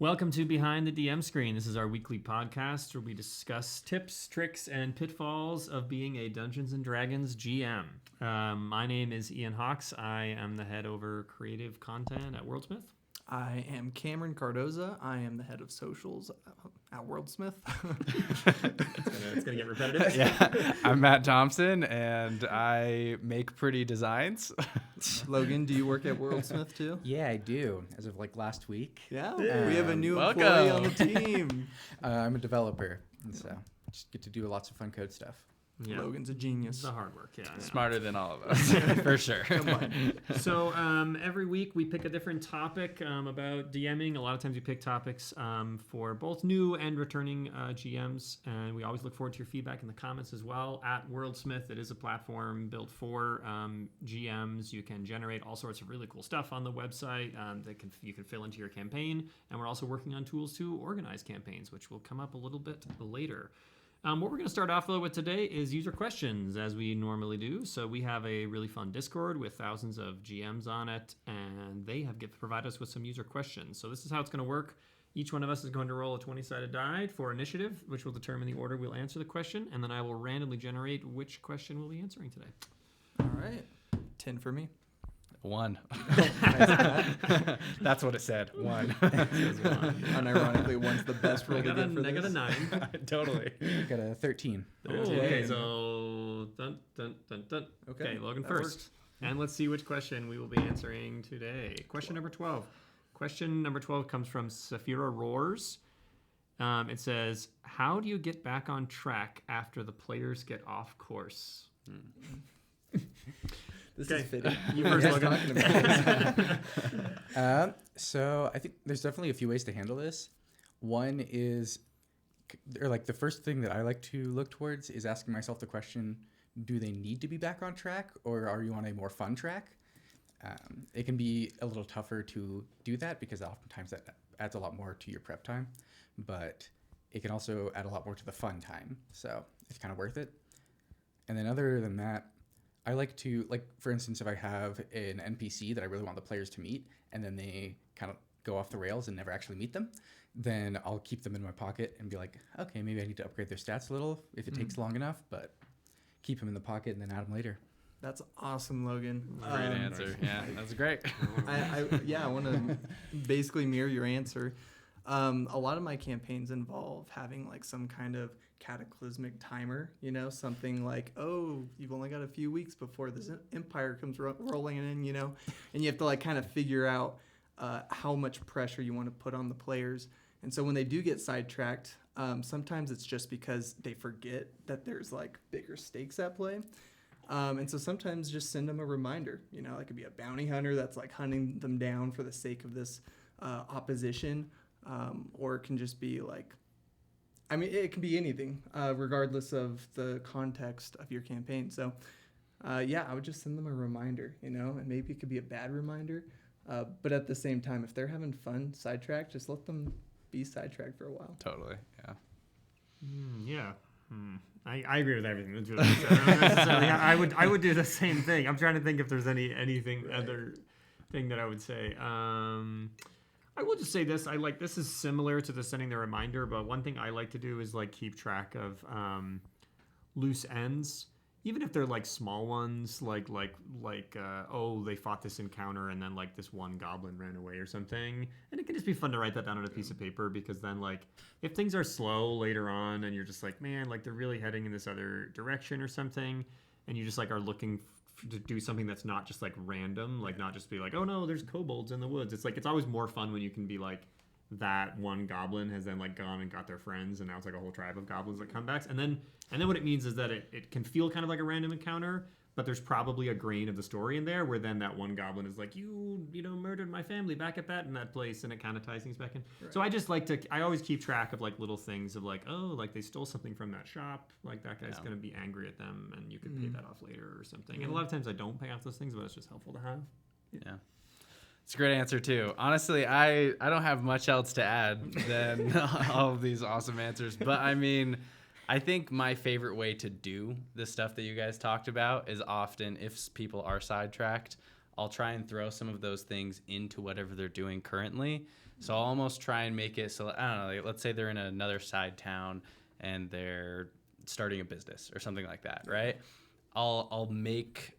Welcome to Behind the DM Screen. This is our weekly podcast where we discuss tips, tricks, and pitfalls of being a Dungeons & Dragons GM. My name is Ian Hawks. I am the head over creative content at WorldSmith. I am Cameron Cardoza. I am the head of socials at WorldSmith. It's gonna get repetitive. Yeah, I'm Matt Thompson, and I make pretty designs. Logan, do you work at WorldSmith too? Yeah, I do. As of like last week. Yeah, we have a new welcome. employee on the team. I'm a developer, and so just get to do lots of fun code stuff. Yeah. Logan's a genius. It's the hard work, yeah. Smarter than all of us, for sure. Come on. So every week we pick a different topic about DMing. A lot of times we pick topics for both new and returning GMs, and we always look forward to your feedback in the comments as well. At WorldSmith, it is a platform built for GMs. You can generate all sorts of really cool stuff on the website that you can fill into your campaign, and we're also working on tools to organize campaigns, which will come up a little bit later. What we're going to start off with today is user questions, as we normally do. So we have a really fun Discord with thousands of GMs on it, and they have provided us with some user questions. So this is how it's going to work. Each one of us is going to roll a 20-sided die for initiative, which will determine the order we'll answer the question, and then I will randomly generate which question we'll be answering today. All right. 10 for me. 1. That's what it said. 1. Unironically, one's the best roll I to got get for a this. 9. Totally. Got a 13. Okay, so dun, dun, dun, dun. Okay, Logan that first. works. And let's see which question we will be answering today. Question number 12. Question number 12 comes from Saphira Roars. It says, how do you get back on track after the players get off course? This Okay. is fitting. You first, Logan. So I think there's definitely a few ways to handle this. One is, or like the first thing that I like to look towards is asking myself the question, do they need to be back on track, or are you on a more fun track? It can be a little tougher to do that because oftentimes that adds a lot more to your prep time, but it can also add a lot more to the fun time. So it's kind of worth it. And then other than that, I like to, like, for instance, if I have an NPC that I really want the players to meet, and then they kind of go off the rails and never actually meet them, then I'll keep them in my pocket and be like, okay, maybe I need to upgrade their stats a little if it takes long enough, but keep them in the pocket and then add them later. That's awesome, Logan. Great answer. Yeah, that's great. I want to basically mirror your answer. A lot of my campaigns involve having like some kind of cataclysmic timer, something like, oh, you've only got a few weeks before this empire comes rolling in, and you have to like kind of figure out how much pressure you want to put on the players. And so when they do get sidetracked, sometimes it's just because they forget that there's like bigger stakes at play. And so sometimes just send them a reminder, it could be a bounty hunter that's like hunting them down for the sake of this opposition. Or it can just be like, it can be anything, regardless of the context of your campaign. So, I would just send them a reminder, and maybe it could be a bad reminder. But at the same time, if they're having fun sidetracked, just let them be sidetracked for a while. Totally. Yeah. Yeah. I agree with everything that's really said. I would do the same thing. I'm trying to think if there's anything other thing that I would say. I will just say this. This is similar to the sending the reminder, but one thing I like to do is like keep track of loose ends, even if they're like small ones, like they fought this encounter and then like this one goblin ran away or something, and it can just be fun to write that down on a piece of paper, because then like if things are slow later on and you're just like, man, like they're really heading in this other direction or something, and you just like are looking to do something that's not just like random, like not just be like, oh no, there's kobolds in the woods. It's like, it's always more fun when you can be like, that one goblin has then like gone and got their friends, and now it's like a whole tribe of goblins that come back. And then what it means is that it can feel kind of like a random encounter, but there's probably a grain of the story in there where then that one goblin is like, you murdered my family back at that place, and it kind of ties things back in. Right. So I just like I always keep track of like little things of like, oh, like they stole something from that shop, like that guy's going to be angry at them, and you could pay that off later or something. And a lot of times I don't pay off those things, but it's just helpful to have. Yeah. It's a great answer too. Honestly, I don't have much else to add than all of these awesome answers. But I think my favorite way to do the stuff that you guys talked about is often, if people are sidetracked, I'll try and throw some of those things into whatever they're doing currently. So I'll almost try and make it so, I don't know, like, let's say they're in another side town and they're starting a business or something like that, right? I'll make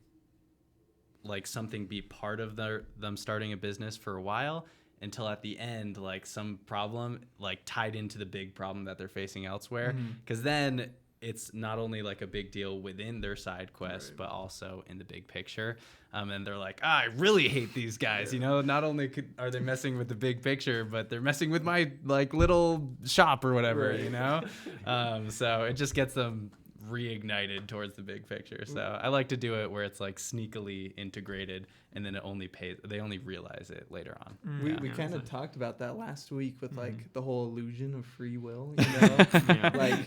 like something be part of them starting a business for a while, until at the end, like some problem like tied into the big problem that they're facing elsewhere. Because then it's not only like a big deal within their side quest, but also in the big picture. And they're like, I really hate these guys. You know, not only are they messing with the big picture, but they're messing with my like little shop or whatever, you know? So it just gets them reignited towards the big picture. So I like to do it where it's like sneakily integrated, and then they only realize it later on. We kind of talked about that last week with like the whole illusion of free will, you know? Like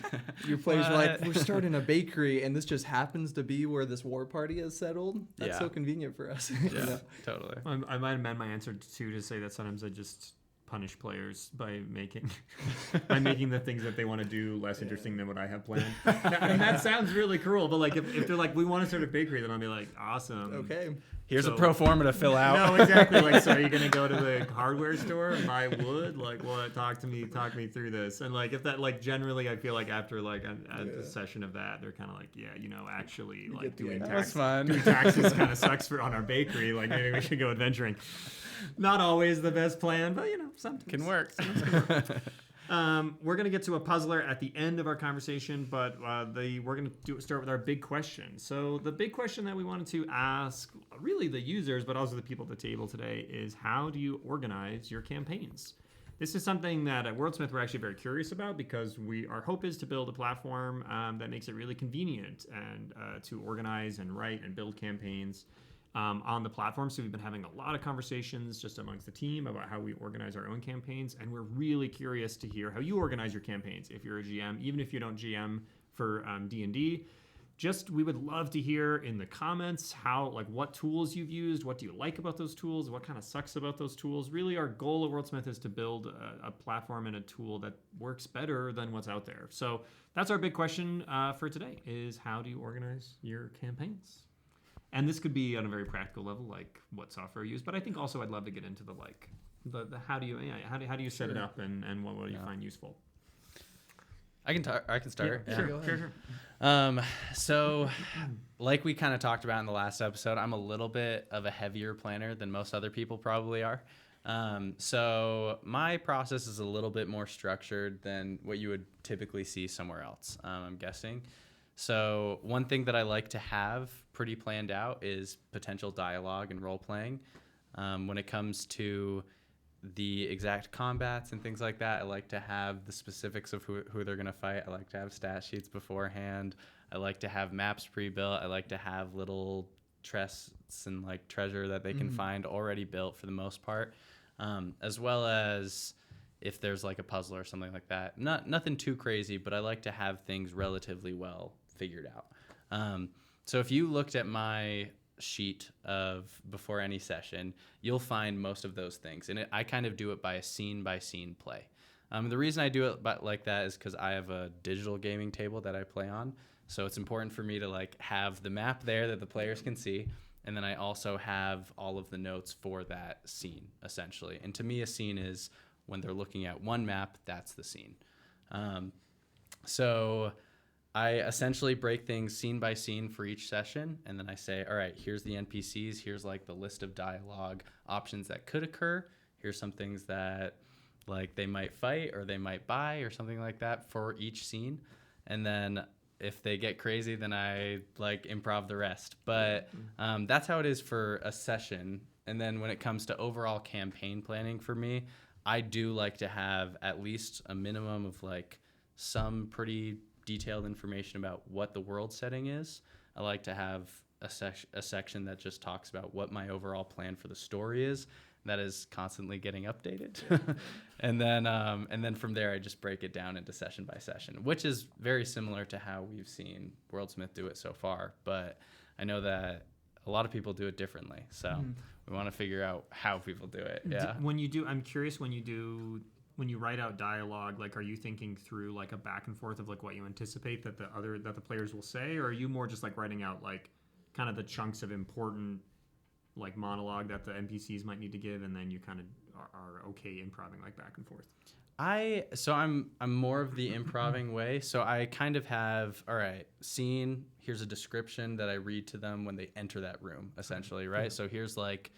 your players are like, we're starting a bakery and this just happens to be where this war party has settled. That's so convenient for us. You know? Totally. I might amend my answer too to say that sometimes I just punish players by making the things that they want to do less interesting than what I have planned. And that sounds really cruel, but like if they're like, we want to start a bakery, then I'll be like, awesome. Okay. Here's a pro forma to fill out. No, exactly. Like, so are you gonna go to the hardware store and buy wood? Like, what? Talk me through this. And like, if that, like, generally, I feel like after like a session of that, they're kind of like, yeah, you know, actually, like doing taxes kind of sucks on our bakery. Like, maybe we should go adventuring. Not always the best plan, but you know, sometimes can work. We're going to get to a puzzler at the end of our conversation, but we're going to start with our big question. So the big question that we wanted to ask, really the users, but also the people at the table today, is how do you organize your campaigns? This is something that at WorldSmith we're actually very curious about, because our hope is to build a platform that makes it really convenient and to organize and write and build campaigns on the platform. So we've been having a lot of conversations just amongst the team about how we organize our own campaigns, and we're really curious to hear how you organize your campaigns. If you're a GM, even if you don't GM for D&D, we would love to hear in the comments what tools you've used, what do you like about those tools, what kind of sucks about those tools. Really, our goal at WorldSmith is to build a platform and a tool that works better than what's out there. So that's our big question for today, is how do you organize your campaigns? And this could be on a very practical level, like what software you use. But I think also I'd love to get into the how do you set it up, and what do you find useful? I can start. Yeah. Sure. So, like we kind of talked about in the last episode, I'm a little bit of a heavier planner than most other people probably are. So my process is a little bit more structured than what you would typically see somewhere else, I'm guessing. So one thing that I like to have pretty planned out is potential dialogue and role playing. When it comes to the exact combats and things like that, I like to have the specifics of who they're going to fight. I like to have stat sheets beforehand. I like to have maps pre-built. I like to have little chests and like treasure that they can find already built for the most part, as well as if there's like a puzzle or something like that. Nothing too crazy, but I like to have things relatively well figured out. So if you looked at my sheet of before any session, you'll find most of those things. And I kind of do it by a scene-by-scene play. The reason I do it like that is because I have a digital gaming table that I play on. So it's important for me to like have the map there that the players can see. And then I also have all of the notes for that scene, essentially. And to me, a scene is when they're looking at one map, that's the scene. So I essentially break things scene by scene for each session, and then I say, all right, here's the NPCs, here's like the list of dialogue options that could occur, here's some things that like they might fight or they might buy or something like that for each scene. And then if they get crazy, then I like improv the rest. But that's how it is for a session. And then when it comes to overall campaign planning for me, I do like to have at least a minimum of like some pretty detailed information about what the world setting is. I like to have a section that just talks about what my overall plan for the story is. That is constantly getting updated. And then from there, I just break it down into session by session, which is very similar to how we've seen WorldSmith do it so far. But I know that a lot of people do it differently. So we want to figure out how people do it. Yeah. I'm curious, when you write out dialogue, like, are you thinking through like a back and forth of like what you anticipate that the players will say, or are you more just like writing out like kind of the chunks of important like monologue that the NPCs might need to give, and then you kind of are okay improving like back and forth? I'm more of the improving way. So I kind of have, all right, scene, here's a description that I read to them when they enter that room, essentially, right? So here's like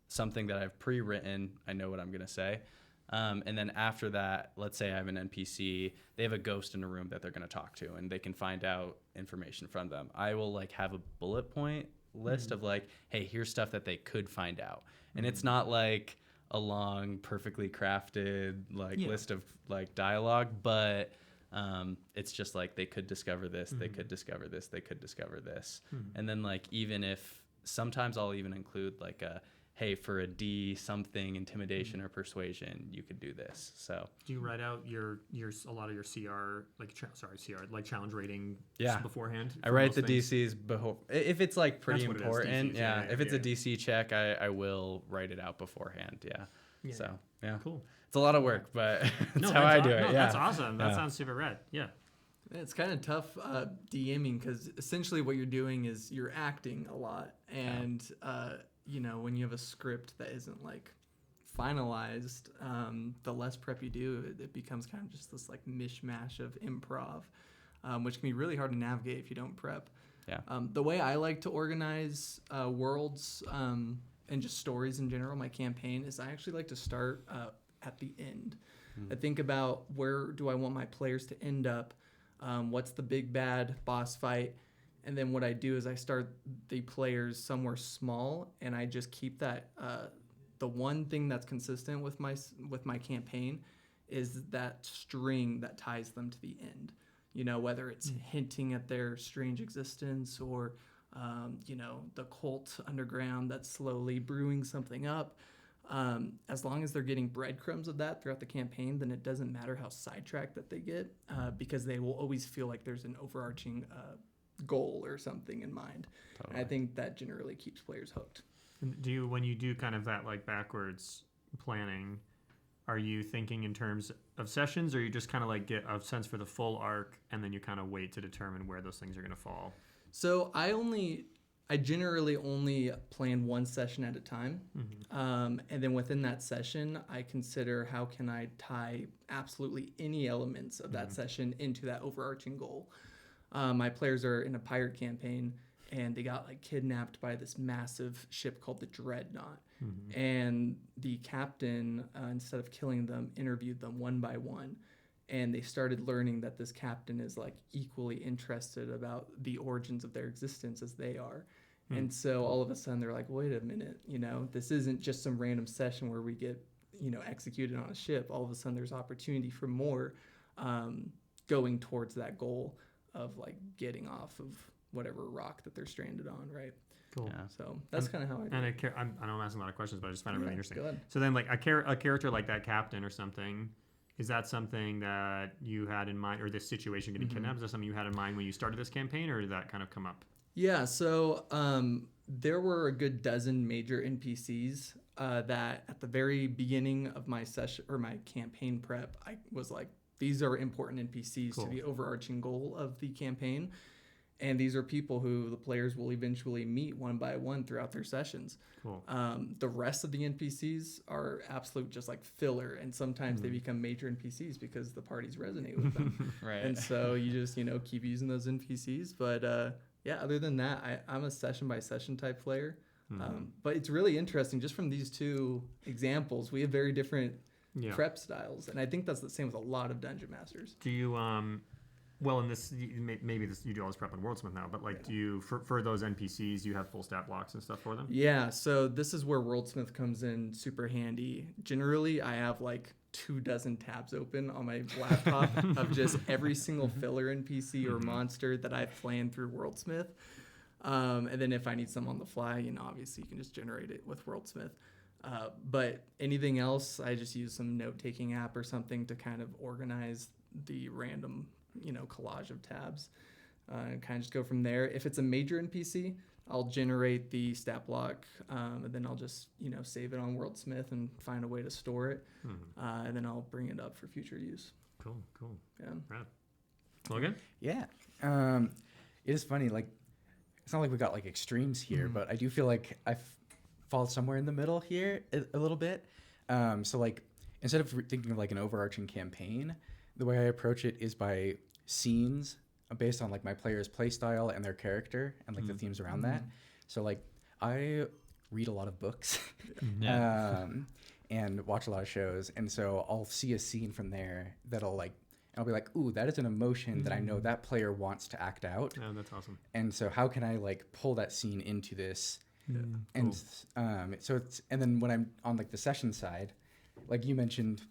something that I've pre-written. I know what I'm going to say. And then after that, let's say I have an NPC, they have a ghost in a room that they're going to talk to, and they can find out information from them. I will like have a bullet point list of like, hey, here's stuff that they could find out. And it's not like a long, perfectly crafted like list of like dialogue, but it's just like they could discover this, they could discover this, they could discover this. And then like, even if sometimes I'll even include like a, hey, for a D something intimidation or persuasion, you could do this. So Do you write out your a lot of your CR CR like challenge rating beforehand? I for write most the things? DCs before if it's like pretty That's what it is, important. DCs, Yeah, yeah, if it's yeah. a DC check, I will write it out beforehand. Yeah. So yeah, Cool. it's a lot of work, but that's how that's I do it. No, Yeah, that's awesome. That sounds super rad. Yeah. It's kind of tough DMing because essentially what you're doing is you're acting a lot, and you know, when you have a script that isn't like finalized, the less prep you do, it becomes kind of just this like mishmash of improv, which can be really hard to navigate if you don't prep. Yeah. The way I like to organize worlds and just stories in general, my campaign, is I actually like to start at the end. I think about where do I want my players to end up, what's the big bad boss fight, and then what I do is I start the players somewhere small, and I just keep that. The one thing that's consistent with my campaign is that string that ties them to the end. You know, whether it's hinting at their strange existence or, you know, the cult underground that's slowly brewing something up. As long as they're getting breadcrumbs of that throughout the campaign, then it doesn't matter how sidetracked that they get, because they will always feel like there's an overarching goal or something in mind. Totally. And I think that generally keeps players hooked. And do you, when you do kind of that like backwards planning, are you thinking in terms of sessions, or you just kind of like get a sense for the full arc and then you kind of wait to determine where those things are going to fall? So I generally only plan one session at a time. And then within that session, I consider how can I tie absolutely any elements of that session into that overarching goal. My players are in a pirate campaign, and they got like kidnapped by this massive ship called the Dreadnought. And the captain, instead of killing them, interviewed them one by one. And they started learning that this captain is like equally interested about the origins of their existence as they are. And so all of a sudden they're like, wait a minute, you know, this isn't just some random session where we get, you know, executed on a ship. All of a sudden there's opportunity for more, going towards that goal of like getting off of whatever rock that they're stranded on, right? Cool. Yeah. So that's kind of how I do And it. I know I'm asking a lot of questions, but I just find it really interesting. Go ahead. So then, like a character like that captain or something, is that something that you had in mind, or this situation getting kidnapped? Is that something you had in mind when you started this campaign, or did that kind of come up? Yeah, so there were a good dozen major NPCs that at the very beginning of my session or my campaign prep, I was like, these are important NPCs Cool. to the overarching goal of the campaign. And these are people who the players will eventually meet one by one throughout their sessions. Cool. The rest of the NPCs are absolute just like filler, and sometimes they become major NPCs because the parties resonate with them. Right. And so you just, you know, keep using those NPCs. But yeah, other than that, I'm a session by session type player. But it's really interesting just from these two examples, we have very different prep styles. And I think that's the same with a lot of dungeon masters. Do you well, in this, maybe this, you do all this prep on WorldSmith now, but like, do you, for those NPCs, you have full stat blocks and stuff for them? Yeah, so this is where WorldSmith comes in super handy. Generally, I have like 24 tabs open on my laptop of just every single filler NPC or monster that I've planned through WorldSmith. And then if I need some on the fly, you know, obviously you can just generate it with WorldSmith. But anything else, I just use some note-taking app or something to kind of organize the random, you know, collage of tabs, and kind of just go from there. If it's a major NPC, I'll generate the stat block, and then I'll just, you know, save it on WorldSmith and find a way to store it, and then I'll bring it up for future use. Cool. Yeah. Rad. Logan? Yeah. It is funny. Like, it's not like we got like extremes here, but I do feel like fall somewhere in the middle here a little bit. So like instead of thinking of like an overarching campaign, the way I approach it is by scenes based on like my player's play style and their character and like the themes around that. So like I read a lot of books and watch a lot of shows, and so I'll see a scene from there that'll like I'll be like, ooh, that is an emotion that I know that player wants to act out. Oh, that's awesome. And so how can I like pull that scene into this? And Cool. so it's, and then when I'm on like the session side, like you mentioned,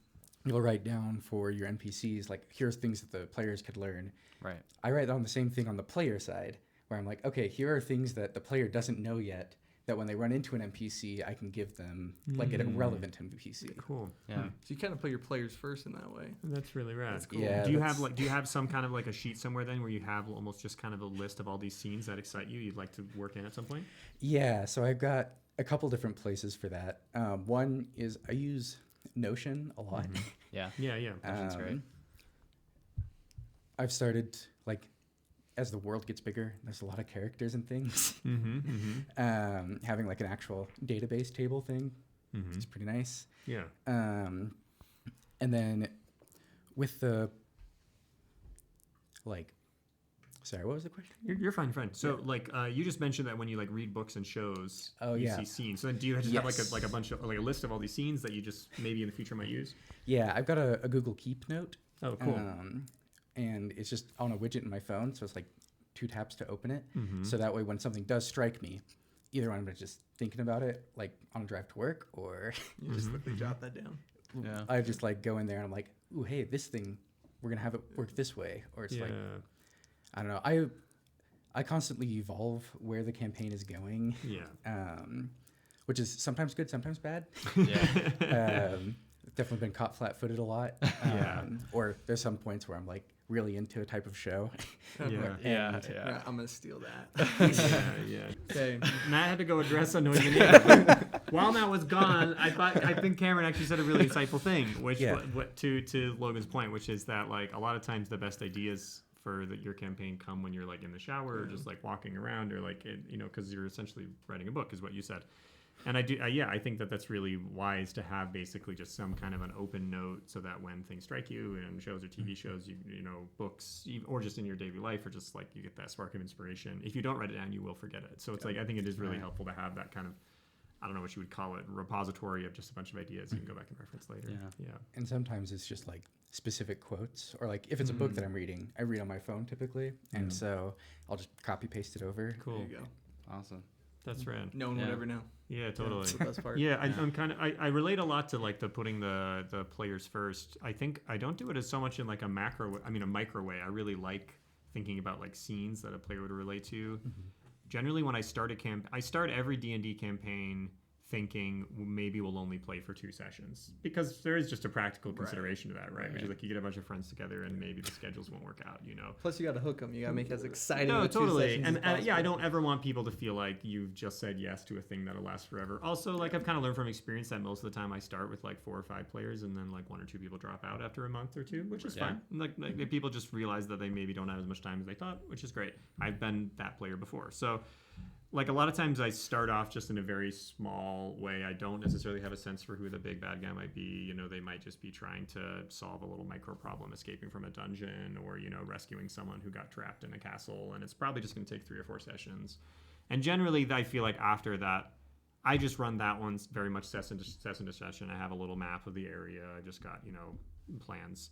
you'll write down for your NPCs, like here's things that the players could learn. Right. I write down the same thing on the player side where I'm like, okay, here are things that the player doesn't know yet that when they run into an NPC, I can give them like a relevant NPC. Cool. Yeah. So you kind of put your players first in that way. That's really rad. That's cool. Yeah, Do you have some kind of like a sheet somewhere then where you have almost just kind of a list of all these scenes that excite you you'd like to work in at some point? Yeah, so I've got a couple different places for that. One is I use Notion a lot. Yeah. Yeah. That's great. I've started like as the world gets bigger, there's a lot of characters and things. Having like an actual database table thing is pretty nice. Yeah. And then with the like, sorry, what was the question? You're fine, friend. So, like, you just mentioned that when you like read books and shows, Oh, you yeah. see scenes. So, then do you just have Yes. like a bunch of like a list of all these scenes that you just maybe in the future might use? Yeah, I've got a Google Keep note. Oh, cool. And it's just on a widget in my phone, so it's like 2 taps to open it. So that way, when something does strike me, either I'm just thinking about it, like on a drive to work, or You just quickly jot that down. Yeah. I just like go in there and I'm like, ooh, hey, this thing, we're gonna have it work this way, or it's Yeah. like, I don't know. I constantly evolve where the campaign is going, Yeah. which is sometimes good, sometimes bad. Yeah. Definitely been caught flat-footed a lot. Yeah. Or there's some points where I'm like really into a type of show. Yeah. Yeah. Yeah, I'm gonna steal that. Yeah. Okay. Matt had to go address a noisy neighbor. While Matt was gone, I think Cameron actually said a really insightful thing, which what to Logan's point, which is that like a lot of times the best ideas for your campaign come when you're like in the shower or just like walking around or like because you're essentially writing a book, is what you said. And I think that that's really wise to have basically just some kind of an open note so that when things strike you in shows or TV shows, you know, books, or just in your daily life, or just like you get that spark of inspiration. If you don't write it down, you will forget it. So it's like, I think it is really helpful to have that kind of, I don't know what you would call it, repository of just a bunch of ideas you can go back and reference later. Yeah. And sometimes it's just like specific quotes, or like if it's a book that I'm reading, I read on my phone typically, and so I'll just copy paste it over. Cool. There you go. Awesome. That's rad. No one would ever know. Yeah, totally. That's the best part. Yeah, I'm kind of I relate a lot to like the putting the players first. I think I don't do it as so much in like a micro way. I really like thinking about like scenes that a player would relate to. Generally, when I start I start every D&D campaign thinking maybe we'll only play for 2 sessions, because there is just a practical consideration to that, right? Which is like you get a bunch of friends together and maybe the schedules won't work out, you know. Plus, you got to hook them. You got to make it as exciting. No, with 2 totally. sessions And as yeah, I possible. don't ever want people to feel like you've just said yes to a thing that'll last forever. Also, like I've kind of learned from experience that most of the time I start with like 4 or 5 players, and then like 1 or 2 people drop out after a month or 2, which is fine. Like people just realize that they maybe don't have as much time as they thought, which is great. I've been that player before, so. Like a lot of times I start off just in a very small way. I don't necessarily have a sense for who the big bad guy might be. You know, they might just be trying to solve a little micro problem, escaping from a dungeon, or, you know, rescuing someone who got trapped in a castle. And it's probably just going to take 3 or 4 sessions. And generally I feel like after that, I just run that one very much session to session. I have a little map of the area. I just got, you know, plans.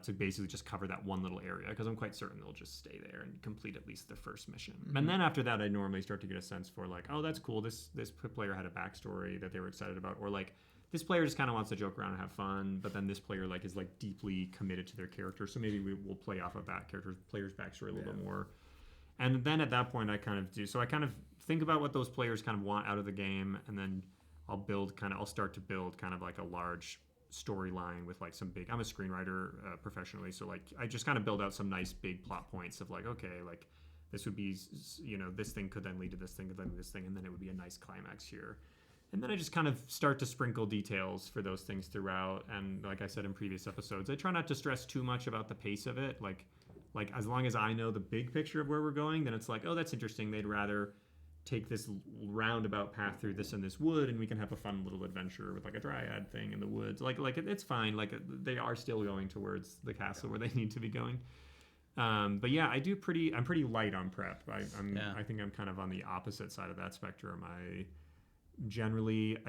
To basically just cover that one little area, because I'm quite certain they'll just stay there and complete at least the first mission. And then after that, I normally start to get a sense for like, oh, that's cool. This player had a backstory that they were excited about, or like this player just kind of wants to joke around and have fun, but then this player like is like deeply committed to their character. So maybe we'll play off of that player's backstory a little bit more. And then at that point, I kind of think about what those players kind of want out of the game, and then I'll start to build kind of like a large storyline with like some big, I'm a screenwriter professionally, so like I just kind of build out some nice big plot points of like, okay, like this would be, you know, this thing could then lead to this thing, could then lead to this thing, and then it would be a nice climax here. And then I just kind of start to sprinkle details for those things throughout. And like I said in previous episodes, I try not to stress too much about the pace of it. Like as long as I know the big picture of where we're going, then it's like, oh, that's interesting. They'd rather take this roundabout path through this and this wood, and we can have a fun little adventure with like a dryad thing in the woods. It's fine. Like they are still going towards the castle where they need to be going. But yeah, I'm pretty light on prep. I think I'm kind of on the opposite side of that spectrum. I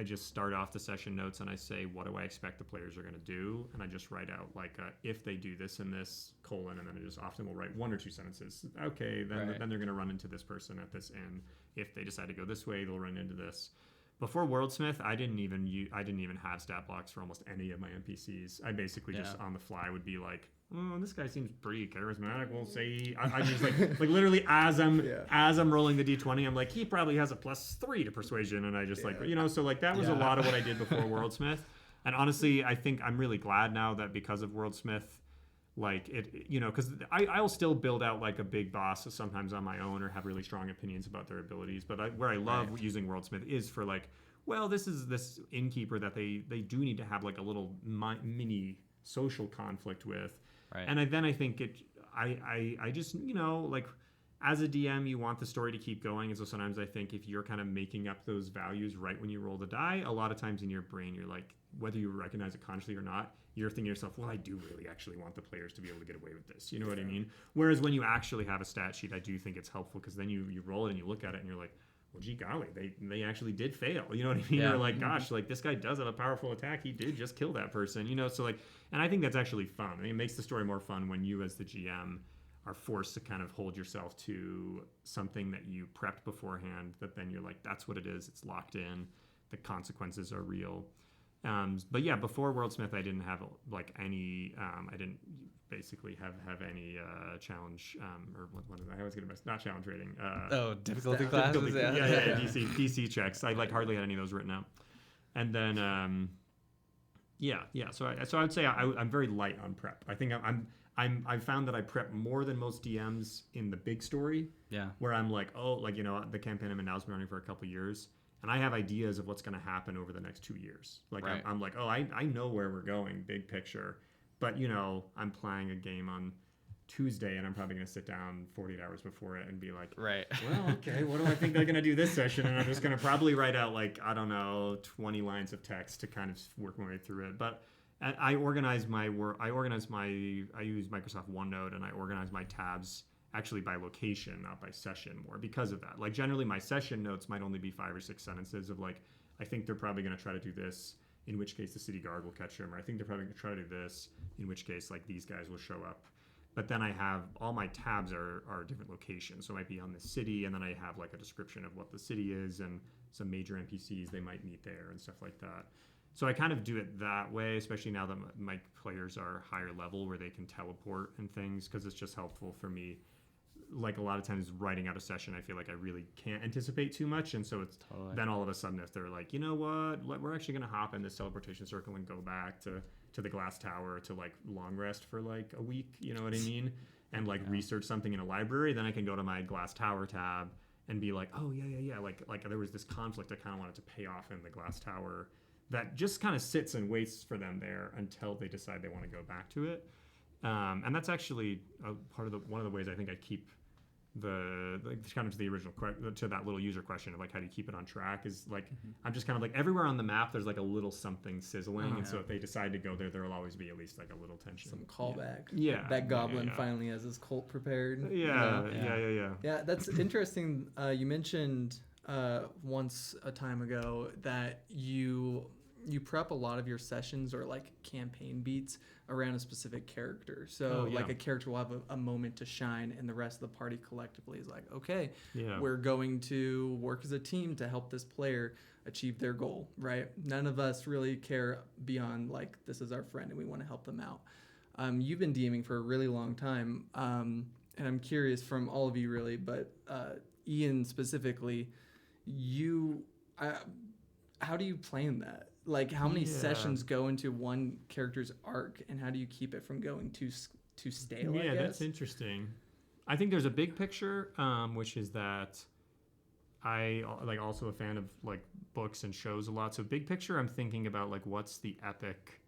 just start off the session notes and I say, what do I expect the players are going to do? And I just write out like, if they do this and this, colon, and then I just often will write 1 or 2 sentences. Okay, then they're going to run into this person at this inn. If they decide to go this way, they'll run into this. Before WorldSmith, I didn't even have stat blocks for almost any of my NPCs. I basically just on the fly would be like, oh, this guy seems pretty charismatic. We'll say I just like literally as I'm rolling the d20, I'm like, he probably has a +3 to persuasion, and I just like so like that was a lot of what I did before WorldSmith. And honestly, I think I'm really glad now that because of WorldSmith, like it, because I'll still build out like a big boss sometimes on my own or have really strong opinions about their abilities. But where I love using WorldSmith is for like, well, this is this innkeeper that they do need to have like a little mini social conflict with. Right. And then I think I just, like as a DM, you want the story to keep going. And so sometimes I think if you're kind of making up those values right when you roll the die, a lot of times in your brain, you're like, whether you recognize it consciously or not, you're thinking to yourself, well, I do really actually want the players to be able to get away with this. You know what I mean? Whereas when you actually have a stat sheet, I do think it's helpful because then you roll it and you look at it and you're like, well, gee golly, they actually did fail. You know what I mean? Yeah. Or like, gosh, like this guy does have a powerful attack. He did just kill that person. So like, and I think that's actually fun. I mean, it makes the story more fun when you as the GM are forced to kind of hold yourself to something that you prepped beforehand, that then you're like, that's what it is. It's locked in. The consequences are real. But yeah, before WorldSmith, I didn't have like any. I didn't basically have any challenge or what is that? I always get not challenge rating. Difficulty classes. Yeah. DC checks. I like hardly had any of those written out. And then So I would say I'm very light on prep. I think I've found that I prep more than most DMs in the big story. Yeah. Where I'm like, the campaign I'm in now has been running for a couple years. And I have ideas of what's going to happen over the next 2 years. Like I'm like, I know where we're going, big picture. But I'm playing a game on Tuesday, and I'm probably going to sit down 48 hours before it and be like, well, okay, what do I think they're going to do this session? And I'm just going to probably write out like, I don't know, 20 lines of text to kind of work my way through it. But I organize my work. I use Microsoft OneNote, and I organize my tabs actually by location, not by session, more because of that. Like generally my session notes might only be 5 or 6 sentences of like, I think they're probably going to try to do this, in which case the city guard will catch them, or I think they're probably going to try to do this, in which case like these guys will show up. But then I have all my tabs are different locations. So it might be on the city, and then I have like a description of what the city is and some major NPCs they might meet there and stuff like that. So I kind of do it that way, especially now that my players are higher level where they can teleport and things, because it's just helpful for me. Like a lot of times writing out a session, I feel like I really can't anticipate too much. And so it's then all of a sudden, if they're like, you know what, we're actually going to hop in this teleportation circle and go back to the glass tower to like long rest for like a week, you know what I mean? And like research something in a library, then I can go to my glass tower tab and be like, oh yeah. Like there was this conflict I kind of wanted to pay off in the glass tower that just kind of sits and waits for them there until they decide they want to go back to it. And that's actually one of the ways I think I keep kind of to the original to that little user question of like how do you keep it on track is like I'm just kind of like everywhere on the map there's like a little something sizzling, and so if they decide to go there'll always be at least like a little tension, some callback. That goblin finally has his cult prepared. Yeah, that's interesting. You mentioned once a time ago that you prep a lot of your sessions or like campaign beats around a specific character. So like a character will have a moment to shine, and the rest of the party collectively is like, okay, we're going to work as a team to help this player achieve their goal, right? None of us really care beyond like, this is our friend and we want to help them out. You've been DMing for a really long time. And I'm curious from all of you really, but Ian specifically, how do you plan that? Like how many sessions go into one character's arc, and how do you keep it from going too stale? Yeah, that's interesting. I think there's a big picture, which is that I like also a fan of like books and shows a lot. So big picture, I'm thinking about like what's the epic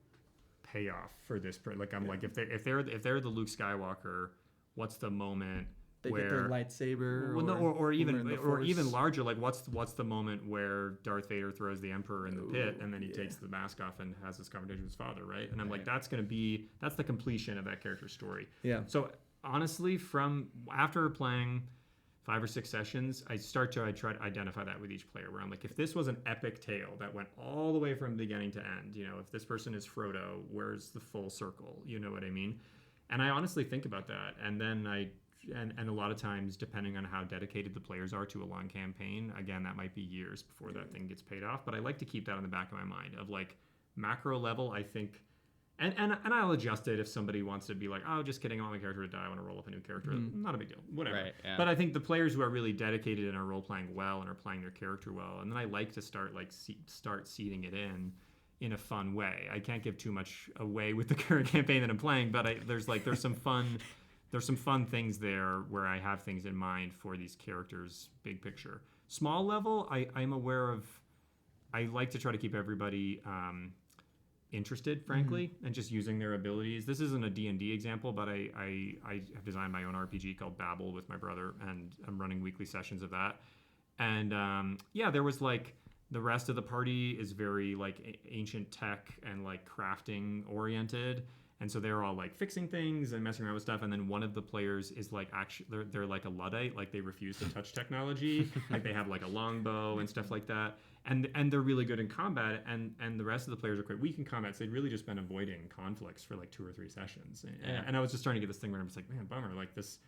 payoff for this. Like I'm like if they're the Luke Skywalker, what's the moment They get their lightsaber. Well, no, or Force. even larger. Like, what's the moment where Darth Vader throws the Emperor in the pit, and then he takes the mask off and has this conversation with his father, right? And I'm like, that's the completion of that character's story. Yeah. So honestly, from after playing 5 or 6 sessions, I try to identify that with each player, where I'm like, if this was an epic tale that went all the way from beginning to end, if this person is Frodo, where's the full circle? You know what I mean? And I honestly think about that, and then and a lot of times, depending on how dedicated the players are to a long campaign, again, that might be years before that thing gets paid off. But I like to keep that in the back of my mind of like macro level. I think, and I'll adjust it if somebody wants to be like, oh, just kidding, I want my character to die, I want to roll up a new character. Not a big deal, whatever. Right, yeah. But I think the players who are really dedicated and are role playing well and are playing their character well, and then I like to start seeding it in a fun way. I can't give too much away with the current campaign that I'm playing, but there's some fun things there where I have things in mind for these characters, big picture. Small level, I'm aware of. I like to try to keep everybody interested, frankly, and just using their abilities. This isn't a D&D example, but I have designed my own RPG called Babel with my brother, and I'm running weekly sessions of that. And there was like the rest of the party is very like ancient tech and like crafting oriented. And so they're all like fixing things and messing around with stuff. And then one of the players is like, actually, they're like a Luddite, like they refuse to touch technology. Like they have like a longbow and stuff like that. And they're really good in combat. And the rest of the players are quite weak in combat. So they'd really just been avoiding conflicts for like 2 or 3 sessions. And I was just starting to get this thing where I'm just like, man, bummer. Like this,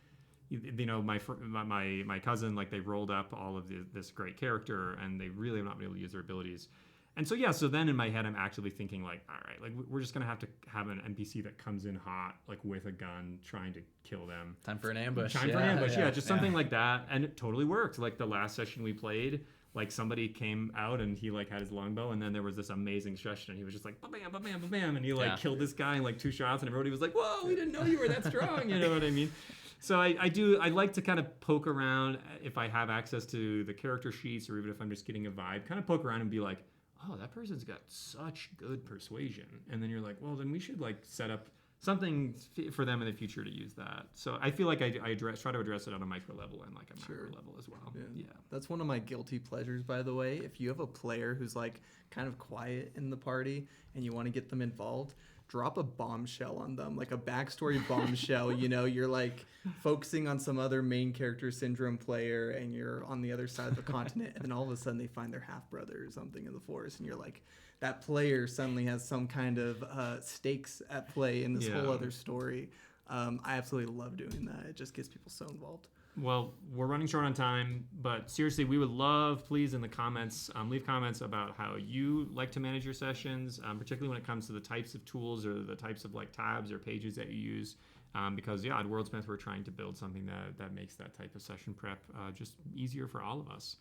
my cousin, like they rolled up all of this great character and they really have not been able to use their abilities. And so then in my head, I'm actually thinking like, all right, like we're just going to have an NPC that comes in hot, like with a gun, trying to kill them. Time for an ambush. Just something like that. And it totally worked. Like the last session we played, like somebody came out and he like had his longbow, and then there was this amazing session and he was just like, ba-bam, ba-bam, ba-bam, and he like killed this guy in like 2 shots, and everybody was like, whoa, we didn't know you were that strong. You know what I mean? So I like to kind of poke around if I have access to the character sheets, or even if I'm just getting a vibe, kind of poke around and be like, oh, that person's got such good persuasion. And then you're like, well, then we should like set up something for them in the future to use that. So I feel like I try to address it on a micro level and like a macro level as well. Yeah. That's one of my guilty pleasures, by the way. If you have a player who's like kind of quiet in the party and you want to get them involved, drop a bombshell on them, like a backstory bombshell. You're like focusing on some other main character syndrome player, and you're on the other side of the continent, and then all of a sudden they find their half brother or something in the forest, and you're like, that player suddenly has some kind of stakes at play in this whole other story. I absolutely love doing that. It just gets people so involved. Well, we're running short on time, but seriously, we would love, please, in the comments, leave comments about how you like to manage your sessions, particularly when it comes to the types of tools or the types of like tabs or pages that you use. Because at WorldSmith, we're trying to build something that makes that type of session prep just easier for all of us.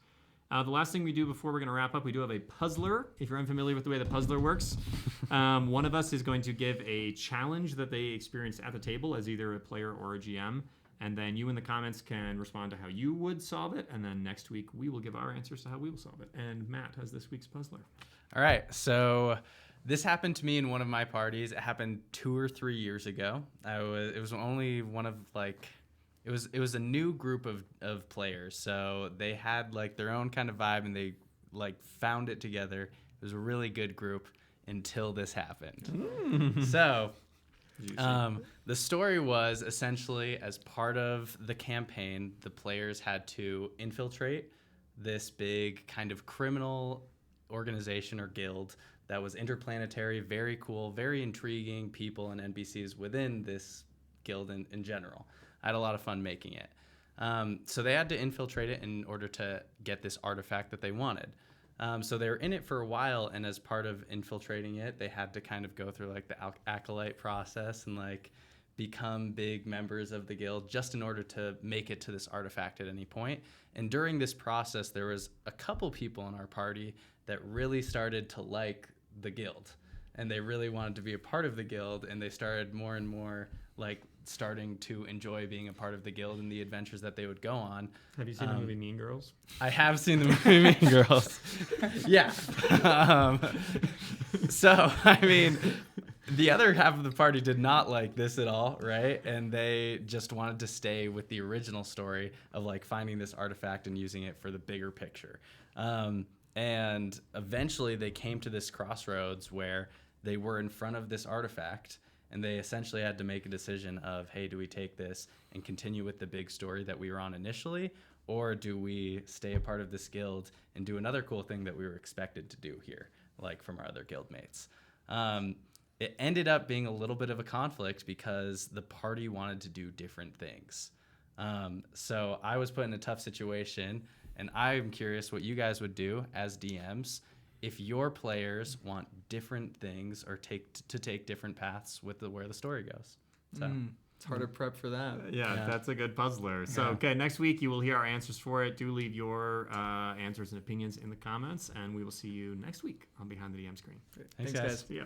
The last thing we do before we're going to wrap up, we do have a puzzler. If you're unfamiliar with the way the puzzler works, one of us is going to give a challenge that they experienced at the table as either a player or a GM. And then you in the comments can respond to how you would solve it. And then next week, we will give our answers to how we will solve it. And Matt has this week's puzzler. All right. So this happened to me in one of my parties. It happened 2 or 3 years ago. It was only one of like... It was a new group of players. So they had like their own kind of vibe, and they like found it together. It was a really good group until this happened. So... the story was essentially, as part of the campaign, the players had to infiltrate this big kind of criminal organization or guild that was interplanetary, very cool, very intriguing people and NPCs within this guild in general. I had a lot of fun making it. So they had to infiltrate it in order to get this artifact that they wanted. So they were in it for a while, and as part of infiltrating it, they had to kind of go through like the acolyte process and like become big members of the guild just in order to make it to this artifact at any point. And during this process, there was a couple people in our party that really started to like the guild, and they really wanted to be a part of the guild, and they started more and more like starting to enjoy being a part of the guild and the adventures that they would go on. Have you seen the movie Mean Girls? I have seen the movie Mean Girls. Yeah. So, I mean, The other half of the party did not like this at all, right? And they just wanted to stay with the original story of like finding this artifact and using it for the bigger picture. And eventually they came to this crossroads where they were in front of this artifact, and they essentially had to make a decision of, hey, do we take this and continue with the big story that we were on initially, or do we stay a part of this guild and do another cool thing that we were expected to do here, like from our other guild mates? It ended up being a little bit of a conflict because the party wanted to do different things. So I was put in a tough situation, and I'm curious what you guys would do as DMs if your players want different things or take different paths with where the story goes. So It's hard to prep for that. Yeah, that's a good puzzler. So, okay, next week you will hear our answers for it. Do leave your answers and opinions in the comments, and we will see you next week on Behind the DM Screen. Thanks, guys. See ya.